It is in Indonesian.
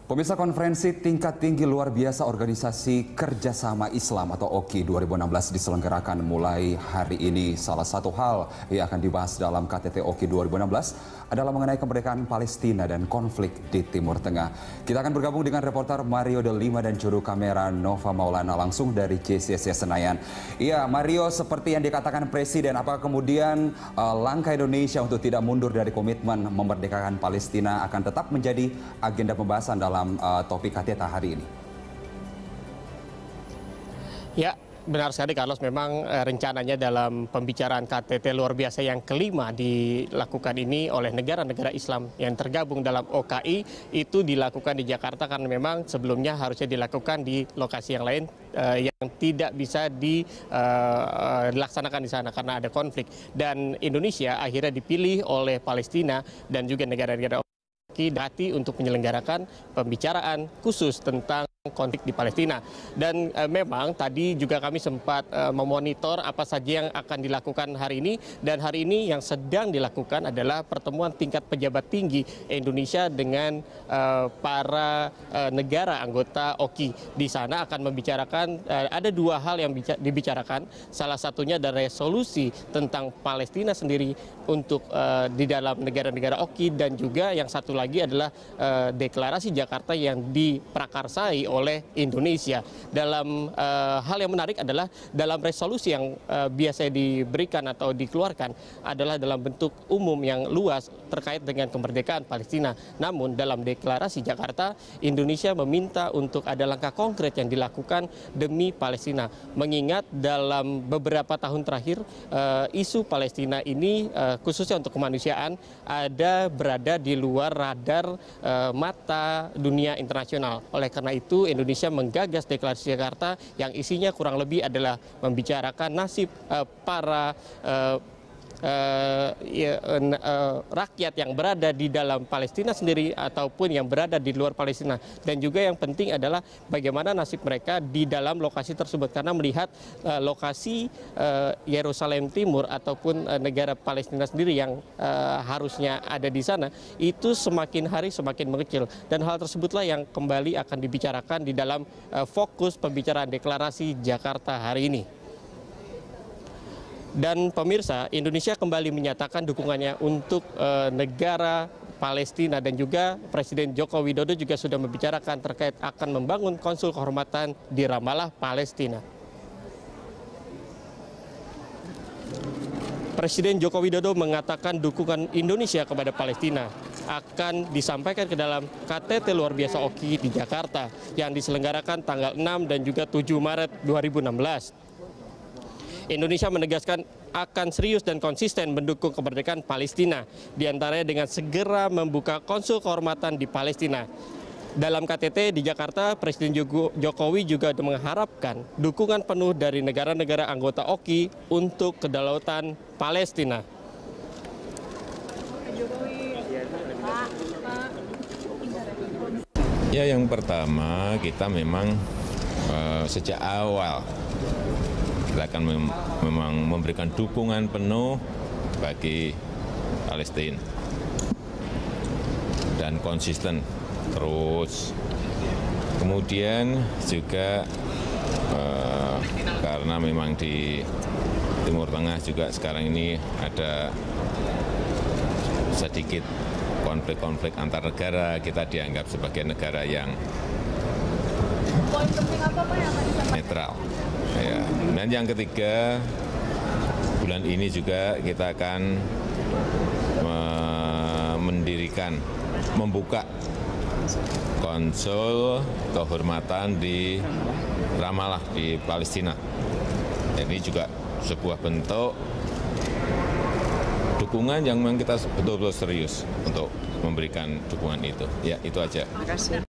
Pemirsa, konferensi tingkat tinggi luar biasa Organisasi Kerjasama Islam atau OKI 2016 diselenggarakan mulai hari ini. Salah satu hal yang akan dibahas dalam KTT OKI 2016 adalah mengenai kemerdekaan Palestina dan konflik di Timur Tengah. Kita akan bergabung dengan reporter Mario Delima dan juru kamera Nova Maulana langsung dari JCC Senayan. Iya, Mario, seperti yang dikatakan Presiden, apakah kemudian langkah Indonesia untuk tidak mundur dari komitmen memerdekakan Palestina akan tetap menjadi agenda pembahasan dalam topik KTT hari ini? Ya, benar sekali Carlos. Memang rencananya dalam pembicaraan KTT luar biasa yang kelima dilakukan ini oleh negara-negara Islam yang tergabung dalam OKI itu dilakukan di Jakarta karena memang sebelumnya harusnya dilakukan di lokasi yang lain yang tidak bisa dilaksanakan di sana karena ada konflik. Dan Indonesia akhirnya dipilih oleh Palestina dan juga negara-negara OKI untuk menyelenggarakan pembicaraan khusus tentang konflik di Palestina. Dan memang tadi juga kami sempat memonitor apa saja yang akan dilakukan hari ini. Dan hari ini yang sedang dilakukan adalah pertemuan tingkat pejabat tinggi Indonesia dengan para negara anggota OKI. Di sana akan membicarakan, ada dua hal yang dibicarakan. Salah satunya adalah resolusi tentang Palestina sendiri untuk di dalam negara-negara OKI, dan juga yang satu lagi adalah deklarasi Jakarta yang diprakarsai oleh Indonesia. Dalam hal yang menarik adalah dalam resolusi yang biasa diberikan atau dikeluarkan adalah dalam bentuk umum yang luas terkait dengan kemerdekaan Palestina. Namun dalam deklarasi Jakarta, Indonesia meminta untuk ada langkah konkret yang dilakukan demi Palestina. Mengingat dalam beberapa tahun terakhir isu Palestina ini khususnya untuk kemanusiaan berada di luar radar mata dunia internasional. Oleh karena itu Indonesia menggagas deklarasi Jakarta yang isinya kurang lebih adalah membicarakan nasib para rakyat yang berada di dalam Palestina sendiri ataupun yang berada di luar Palestina. Dan juga yang penting adalah bagaimana nasib mereka di dalam lokasi tersebut, karena melihat lokasi Yerusalem Timur ataupun negara Palestina sendiri yang harusnya ada di sana itu semakin hari semakin mengecil. Dan hal tersebutlah yang kembali akan dibicarakan di dalam fokus pembicaraan deklarasi Jakarta hari ini. Dan pemirsa, Indonesia kembali menyatakan dukungannya untuk negara Palestina, dan juga Presiden Joko Widodo juga sudah membicarakan terkait akan membangun konsul kehormatan di Ramallah, Palestina. Presiden Joko Widodo mengatakan dukungan Indonesia kepada Palestina akan disampaikan ke dalam KTT luar biasa OKI di Jakarta yang diselenggarakan tanggal 6 dan juga 7 Maret 2016. Indonesia menegaskan akan serius dan konsisten mendukung kemerdekaan Palestina, diantaranya dengan segera membuka konsul kehormatan di Palestina. Dalam KTT di Jakarta, Presiden Jokowi juga mengharapkan dukungan penuh dari negara-negara anggota OKI untuk kedaulatan Palestina. Ya, yang pertama kita memang sejak awal kita akan memang memberikan dukungan penuh bagi Palestina dan konsisten terus. Kemudian juga karena memang di Timur Tengah juga sekarang ini ada sedikit konflik-konflik antar negara, kita dianggap sebagai negara yang netral. Ya. Dan yang ketiga, bulan ini juga kita akan membuka konsul kehormatan di Ramallah di Palestina. Ini juga sebuah bentuk dukungan yang memang kita betul-betul serius untuk memberikan dukungan itu. Ya, itu aja.